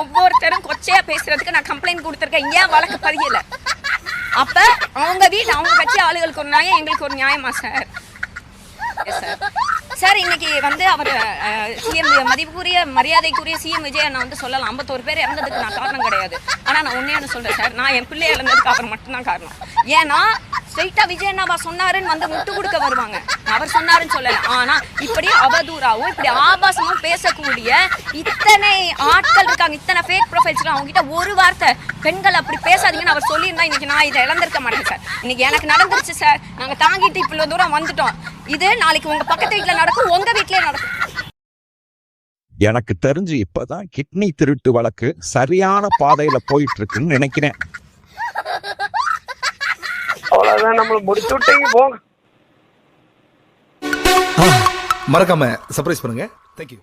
ஒவ்வொருத்தரும் கொச்சையா பேசுறதுக்கு நான் கம்ப்ளைண்ட் கொடுத்துருக்கேன். ஏன் வழக்கு பதியல? அப்ப அவங்க வீட்டு அவங்க கட்சி ஆளுகளுக்கு ஒரு நியாயம், எங்களுக்கு ஒரு நியாயமா சார்? சார் இன்னைக்கு அவர் சிஎம் மதிப்புக்குரிய மரியாதைக்குரிய சிஎம் விஜய் நான் சொல்லலாம் 51 பேர் இறந்ததுக்கு நான் காரணம் கிடையாது. ஆனா நான் ஒன்னே சொல்றேன் சார், நான் என் பிள்ளை இழந்ததுக்கு அவர் மட்டும்தான் காரணம். ஏன்னா ஸ்ட்ரெயிட்டா விஜய் என்னவா சொன்னாருன்னு முட்டு கொடுக்க வருவாங்க. அவர் சொன்னாருன்னு சொல்லல. ஆனா இப்படி அவதூறாவும் இப்படி ஆபாசமும் பேசக்கூடிய இத்தனை ஆட்கள் இருக்காங்க, இத்தனை ஃபேக் ப்ரொஃபைல்ஸ். அவங்க கிட்ட ஒரு வார்த்தை பெண்கள் அப்படி பேசாதீங்கன்னு அவர் சொல்லியிருந்தா இன்னைக்கு நான் இதை இழந்திருக்க மாட்டேன் சார். இன்னைக்கு எனக்கு நடந்துருச்சு சார். நாங்க தாங்கிட்டு இவ்வளவு தூரம் வந்துட்டோம். இது நாளைக்கு உங்க பக்கத்து வீட்டுல நடக்கும், உங்க வீட்லயே நடக்கும். எனக்கு தெரிஞ்சு இப்பதான் கிட்னி திருட்டு வழக்கு சரியான பாதையில போயிட்டு இருக்குன்னு நினைக்கிறேன். அவ்வளவுதான், நம்மள முடிச்சு விட்டீங்க போங்க. மறக்காம சர்ப்ரைஸ் பண்ணுங்க. தேங்க்யூ.